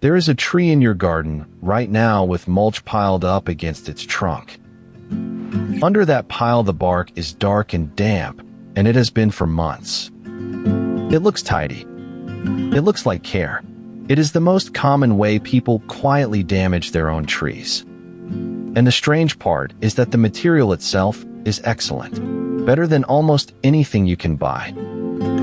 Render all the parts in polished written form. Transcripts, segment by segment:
There is a tree in your garden right now with mulch piled up against its trunk. Under that pile, the bark is dark and damp, and it has been for months. It looks tidy. It looks like care. It is the most common way people quietly damage their own trees. And the strange part is that the material itself is excellent, better than almost anything you can buy.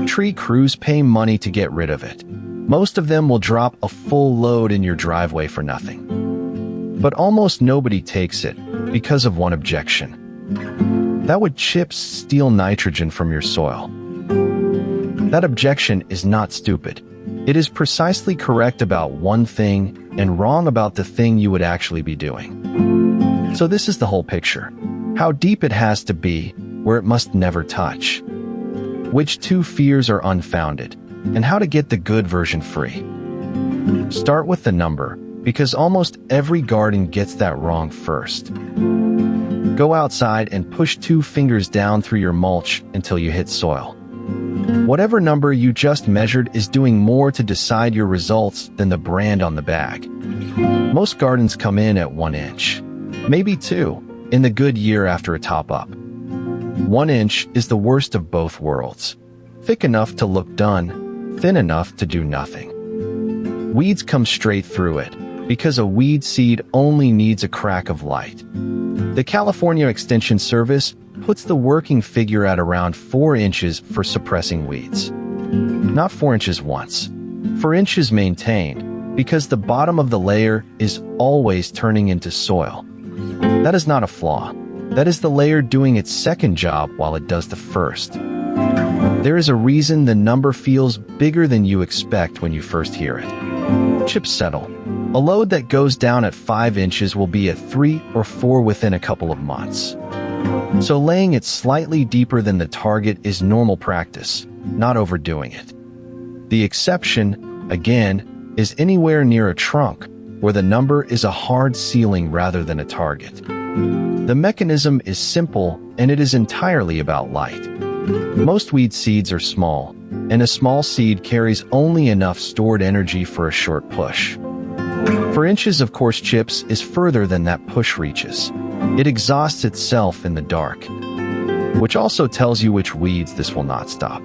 Tree crews pay money to get rid of it. Most of them will drop a full load in your driveway for nothing. But almost nobody takes it because of one objection. That would chips steal nitrogen from your soil. That objection is not stupid. It is precisely correct about one thing and wrong about the thing you would actually be doing. So this is the whole picture. How deep it has to be, where it must never touch. Which two fears are unfounded, and how to get the good version free. Start with the number, because almost every garden gets that wrong first. Go outside and push 2 fingers down through your mulch until you hit soil. Whatever number you just measured is doing more to decide your results than the brand on the bag. Most gardens come in at 1 inch, maybe 2, in the good year after a top-up. 1 inch is the worst of both worlds. Thick enough to look done, thin enough to do nothing. Weeds come straight through it, because a weed seed only needs a crack of light. The California Extension Service puts the working figure at around 4 inches for suppressing weeds. Not 4 inches once. 4 inches maintained, because the bottom of the layer is always turning into soil. That is not a flaw. That is the layer doing its second job while it does the first. There is a reason the number feels bigger than you expect when you first hear it. Chips settle. A load that goes down at 5 inches will be at 3 or 4 within a couple of months. So laying it slightly deeper than the target is normal practice, not overdoing it. The exception, again, is anywhere near a trunk, where the number is a hard ceiling rather than a target. The mechanism is simple, and it is entirely about light. Most weed seeds are small, and a small seed carries only enough stored energy for a short push. 4 inches of coarse chips is further than that push reaches. It exhausts itself in the dark, which also tells you which weeds this will not stop.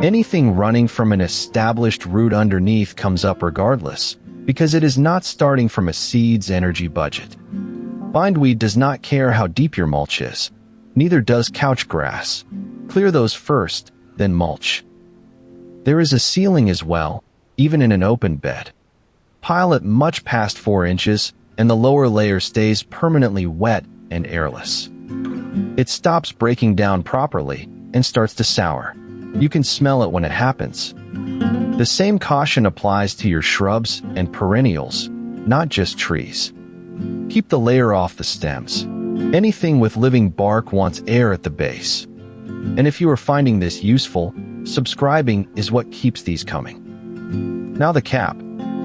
Anything running from an established root underneath comes up regardless, because it is not starting from a seed's energy budget. Bindweed does not care how deep your mulch is. Neither does couch grass. Clear those first, then mulch. There is a ceiling as well, even in an open bed. Pile it much past 4 inches, and the lower layer stays permanently wet and airless. It stops breaking down properly and starts to sour. You can smell it when it happens. The same caution applies to your shrubs and perennials, not just trees. Keep the layer off the stems. Anything with living bark wants air at the base. And if you are finding this useful, subscribing is what keeps these coming. Now the cap.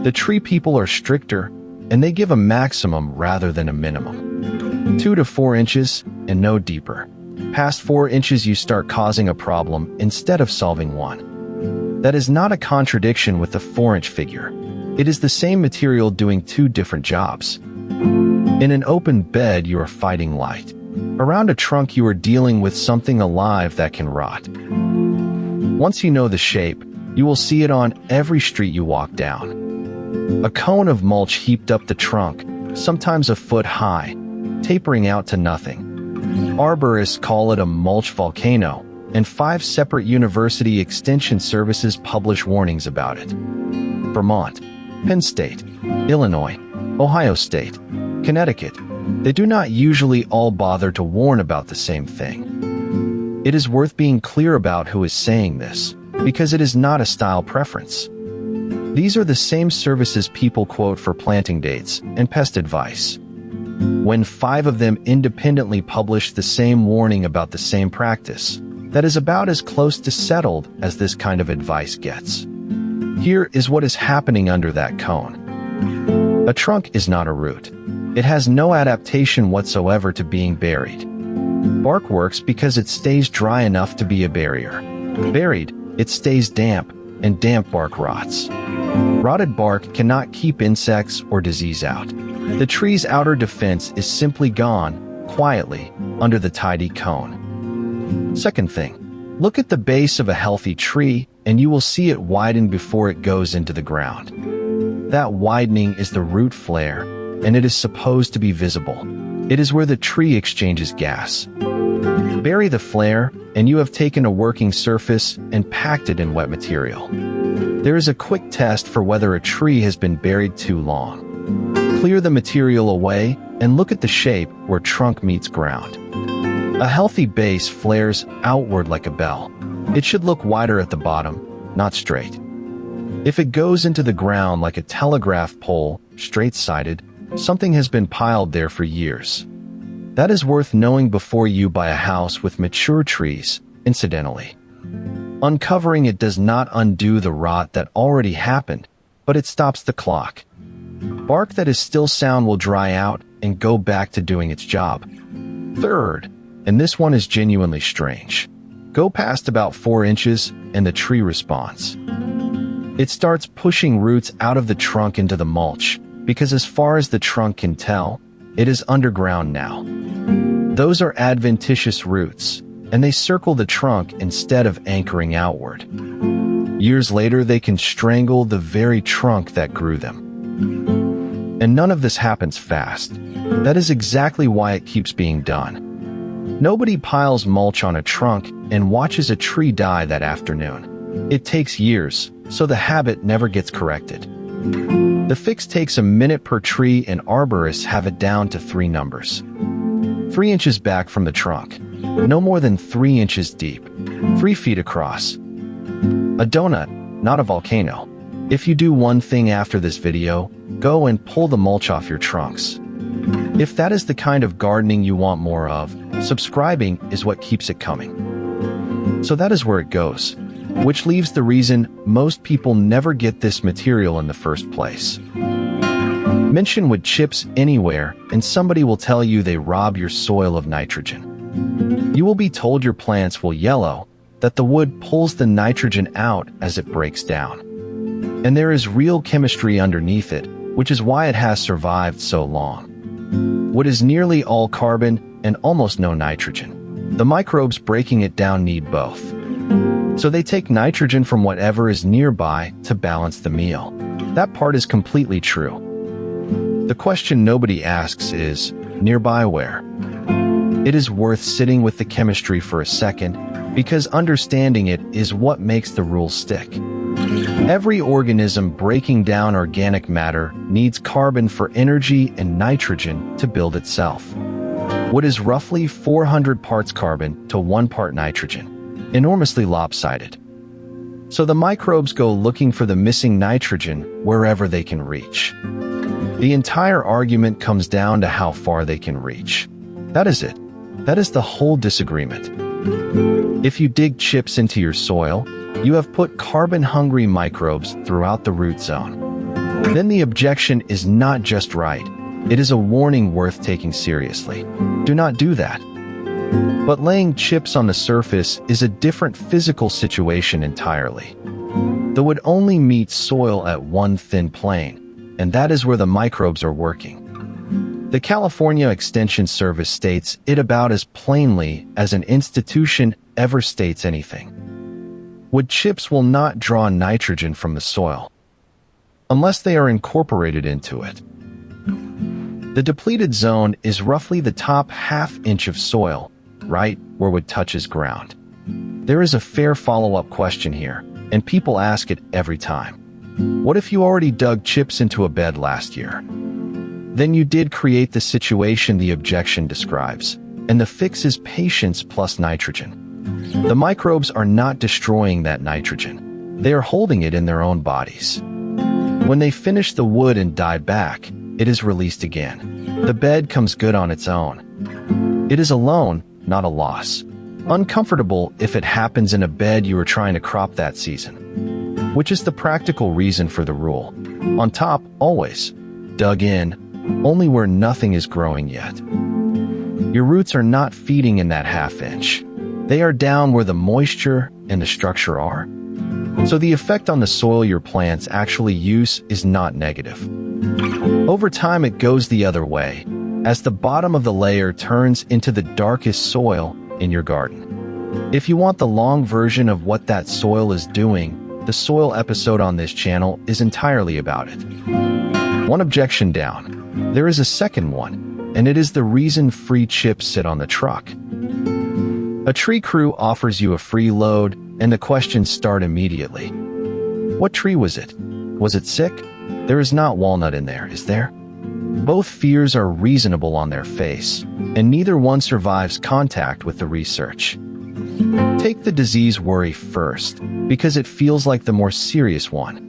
The tree people are stricter, and they give a maximum rather than a minimum. 2 to 4 inches and no deeper. Past 4 inches you start causing a problem instead of solving one. That is not a contradiction with the 4-inch figure. It is the same material doing 2 different jobs. In an open bed you are fighting light. Around a trunk you are dealing with something alive that can rot. Once you know the shape, you will see it on every street you walk down. A cone of mulch heaped up the trunk, sometimes a foot high, tapering out to nothing. Arborists call it a mulch volcano, and 5 separate university extension services publish warnings about it. Vermont, Penn State, Illinois, Ohio State, Connecticut. They do not usually all bother to warn about the same thing. It is worth being clear about who is saying this, because it is not a style preference. These are the same services people quote for planting dates and pest advice. When 5 of them independently publish the same warning about the same practice, that is about as close to settled as this kind of advice gets. Here is what is happening under that cone. A trunk is not a root. It has no adaptation whatsoever to being buried. Bark works because it stays dry enough to be a barrier. Buried, it stays damp, and damp bark rots. Rotted bark cannot keep insects or disease out. The tree's outer defense is simply gone, quietly, under the tidy cone. Second thing, look at the base of a healthy tree and you will see it widen before it goes into the ground. That widening is the root flare, and it is supposed to be visible. It is where the tree exchanges gas. Bury the flare, and you have taken a working surface and packed it in wet material. There is a quick test for whether a tree has been buried too long. Clear the material away and look at the shape where trunk meets ground. A healthy base flares outward like a bell. It should look wider at the bottom, not straight. If it goes into the ground like a telegraph pole, straight-sided, something has been piled there for years. That is worth knowing before you buy a house with mature trees, incidentally. Uncovering it does not undo the rot that already happened, but it stops the clock. Bark that is still sound will dry out and go back to doing its job. Third, and this one is genuinely strange. Go past about 4 inches and the tree responds. It starts pushing roots out of the trunk into the mulch, because as far as the trunk can tell, it is underground now. Those are adventitious roots, and they circle the trunk instead of anchoring outward. Years later, they can strangle the very trunk that grew them. And none of this happens fast. That is exactly why it keeps being done. Nobody piles mulch on a trunk and watches a tree die that afternoon. It takes years, so the habit never gets corrected. The fix takes a minute per tree, and arborists have it down to 3 numbers. 3 inches back from the trunk. No more than 3 inches deep. 3 feet across. A donut, not a volcano. If you do one thing after this video, go and pull the mulch off your trunks. If that is the kind of gardening you want more of, subscribing is what keeps it coming. So that is where it goes, which leaves the reason most people never get this material in the first place. Mention wood chips anywhere, and somebody will tell you they rob your soil of nitrogen. You will be told your plants will yellow, that the wood pulls the nitrogen out as it breaks down. And there is real chemistry underneath it, which is why it has survived so long. Wood is nearly all carbon and almost no nitrogen. The microbes breaking it down need both. So they take nitrogen from whatever is nearby to balance the meal. That part is completely true. The question nobody asks is, nearby where? It is worth sitting with the chemistry for a second, because understanding it is what makes the rules stick. Every organism breaking down organic matter needs carbon for energy and nitrogen to build itself. Wood is roughly 400 parts carbon to 1 part nitrogen, enormously lopsided. So the microbes go looking for the missing nitrogen wherever they can reach. The entire argument comes down to how far they can reach. That is it. That is the whole disagreement. If you dig chips into your soil, you have put carbon-hungry microbes throughout the root zone. Then the objection is not just right. It is a warning worth taking seriously. Do not do that. But laying chips on the surface is a different physical situation entirely. The wood only meets soil at one thin plane, and that is where the microbes are working. The California Extension Service states it about as plainly as an institution ever states anything. Wood chips will not draw nitrogen from the soil, unless they are incorporated into it. The depleted zone is roughly the top ½ inch of soil, right where wood touches ground. There is a fair follow-up question here, and people ask it every time. What if you already dug chips into a bed last year? Then you did create the situation the objection describes, and the fix is patience plus nitrogen. The microbes are not destroying that nitrogen. They are holding it in their own bodies. When they finish the wood and die back, it is released again. The bed comes good on its own. It is a loan, not a loss. Uncomfortable if it happens in a bed you were trying to crop that season, which is the practical reason for the rule. On top, always. Dug in, only where nothing is growing yet. Your roots are not feeding in that ½ inch. They are down where the moisture and the structure are. So the effect on the soil your plants actually use is not negative. Over time, it goes the other way, as the bottom of the layer turns into the darkest soil in your garden. If you want the long version of what that soil is doing, the soil episode on this channel is entirely about it. One objection down. There is a second one, and it is the reason free chips sit on the truck. A tree crew offers you a free load, and the questions start immediately. What tree was it? Was it sick? There is not walnut in there, is there? Both fears are reasonable on their face, and neither one survives contact with the research. Take the disease worry first, because it feels like the more serious one.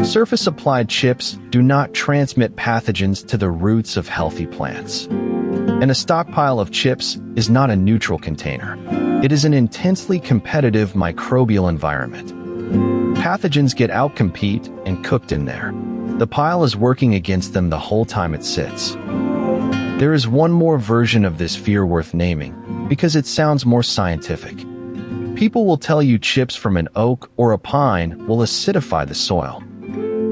Surface-applied chips do not transmit pathogens to the roots of healthy plants. And a stockpile of chips is not a neutral container. It is an intensely competitive microbial environment. Pathogens get outcompete and cooked in there. The pile is working against them the whole time it sits. There is one more version of this fear worth naming, because it sounds more scientific. People will tell you chips from an oak or a pine will acidify the soil.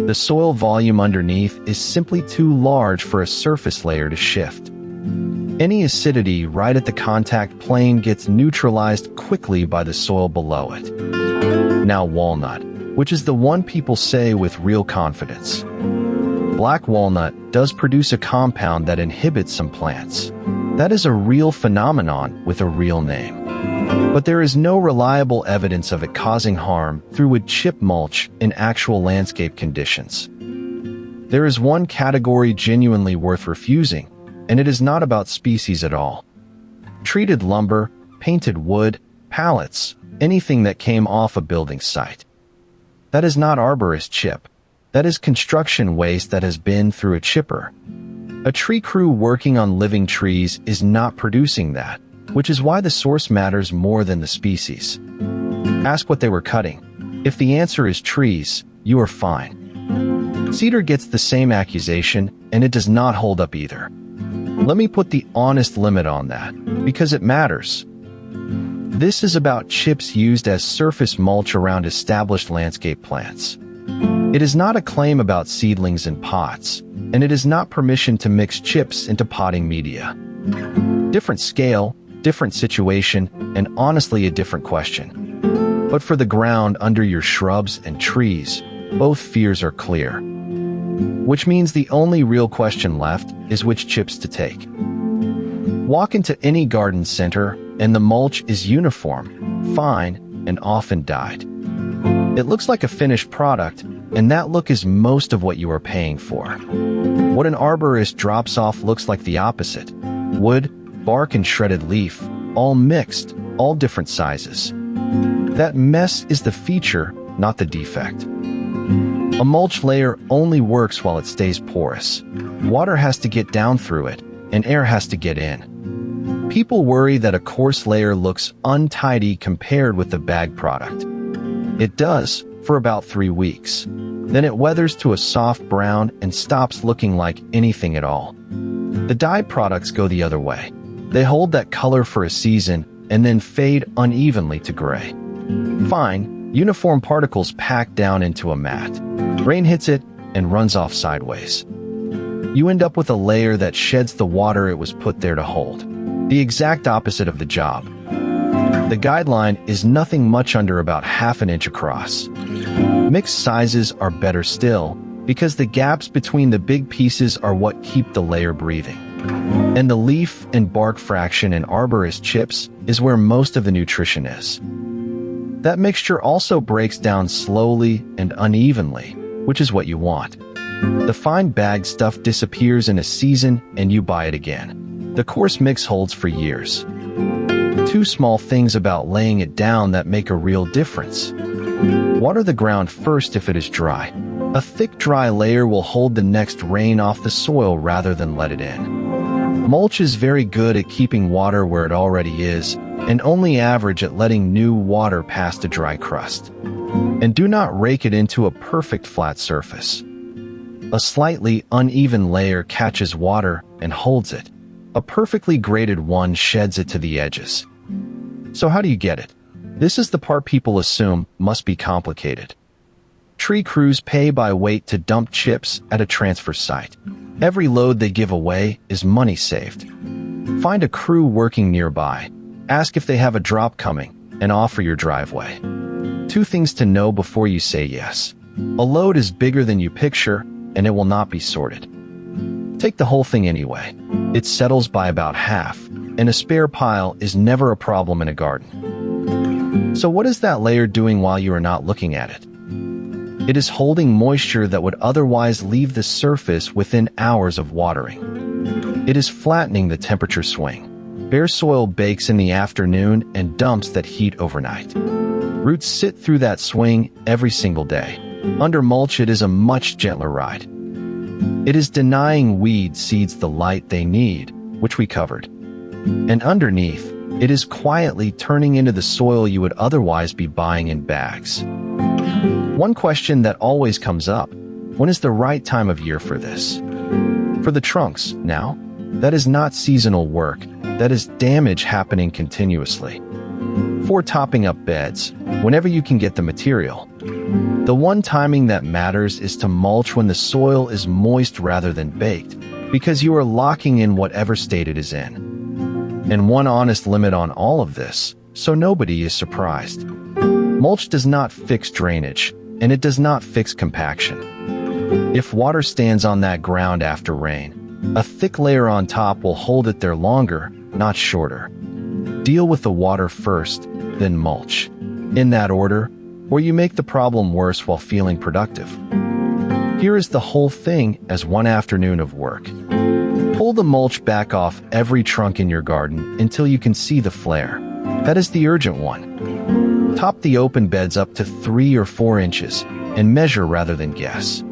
The soil volume underneath is simply too large for a surface layer to shift. Any acidity right at the contact plane gets neutralized quickly by the soil below it. Now walnut, which is the one people say with real confidence. Black walnut does produce a compound that inhibits some plants. That is a real phenomenon with a real name. But there is no reliable evidence of it causing harm through wood chip mulch in actual landscape conditions. There is one category genuinely worth refusing, and it is not about species at all. Treated lumber, painted wood, pallets, anything that came off a building site. That is not arborist chip. That is construction waste that has been through a chipper. A tree crew working on living trees is not producing that, which is why the source matters more than the species. Ask what they were cutting. If the answer is trees, you are fine. Cedar gets the same accusation, and it does not hold up either. Let me put the honest limit on that, because it matters. This is about chips used as surface mulch around established landscape plants. It is not a claim about seedlings in pots, and it is not permission to mix chips into potting media. Different scale, different situation, and honestly a different question. But for the ground under your shrubs and trees, both fears are clear. Which means the only real question left is which chips to take. Walk into any garden center, and the mulch is uniform, fine, and often dyed. It looks like a finished product, and that look is most of what you are paying for. What an arborist drops off looks like the opposite. Wood, bark, and shredded leaf, all mixed, all different sizes. That mess is the feature, not the defect. A mulch layer only works while it stays porous. Water has to get down through it, and air has to get in. People worry that a coarse layer looks untidy compared with the bag product. It does, for about 3 weeks. Then it weathers to a soft brown and stops looking like anything at all. The dyed products go the other way. They hold that color for a season and then fade unevenly to gray. Fine, uniform particles pack down into a mat. Rain hits it and runs off sideways. You end up with a layer that sheds the water it was put there to hold. The exact opposite of the job. The guideline is nothing much under about ½ inch across. Mixed sizes are better still, because the gaps between the big pieces are what keep the layer breathing. And the leaf and bark fraction in arborist chips is where most of the nutrition is. That mixture also breaks down slowly and unevenly, which is what you want. The fine bag stuff disappears in a season and you buy it again. The coarse mix holds for years. 2 small things about laying it down that make a real difference. Water the ground first if it is dry. A thick dry layer will hold the next rain off the soil rather than let it in. Mulch is very good at keeping water where it already is, and only average at letting new water past a dry crust. And do not rake it into a perfect flat surface. A slightly uneven layer catches water and holds it. A perfectly graded one sheds it to the edges. So how do you get it? This is the part people assume must be complicated. Tree crews pay by weight to dump chips at a transfer site. Every load they give away is money saved. Find a crew working nearby, ask if they have a drop coming, and offer your driveway. 2 things to know before you say yes. A load is bigger than you picture, and it will not be sorted. Take the whole thing anyway. It settles by about half, and a spare pile is never a problem in a garden. So what is that layer doing while you are not looking at it? It is holding moisture that would otherwise leave the surface within hours of watering. It is flattening the temperature swing. Bare soil bakes in the afternoon and dumps that heat overnight. Roots sit through that swing every single day. Under mulch, it is a much gentler ride. It is denying weed seeds the light they need, which we covered. And underneath, it is quietly turning into the soil you would otherwise be buying in bags. One question that always comes up: when is the right time of year for this? For the trunks, now? That is not seasonal work. That is damage happening continuously. For topping up beds, whenever you can get the material. The one timing that matters is to mulch when the soil is moist rather than baked, because you are locking in whatever state it is in. And one honest limit on all of this, so nobody is surprised. Mulch does not fix drainage, and it does not fix compaction. If water stands on that ground after rain, a thick layer on top will hold it there longer, not shorter. Deal with the water first, then mulch. In that order, or you make the problem worse while feeling productive. Here is the whole thing as one afternoon of work. Pull the mulch back off every trunk in your garden until you can see the flare. That is the urgent one. Top the open beds up to 3 or 4 inches and measure rather than guess.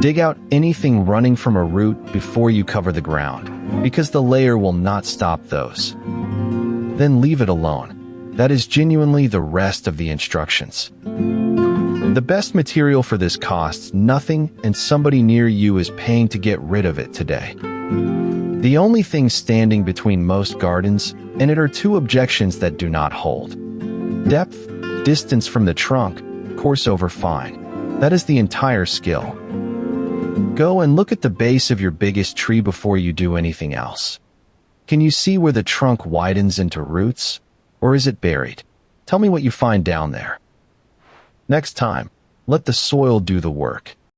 Dig out anything running from a root before you cover the ground, because the layer will not stop those. Then leave it alone. That is genuinely the rest of the instructions. The best material for this costs nothing, and somebody near you is paying to get rid of it today. The only thing standing between most gardens and it are 2 objections that do not hold. Depth, distance from the trunk, coarse over fine. That is the entire skill. Go and look at the base of your biggest tree before you do anything else. Can you see where the trunk widens into roots? Or is it buried? Tell me what you find down there. Next time, let the soil do the work.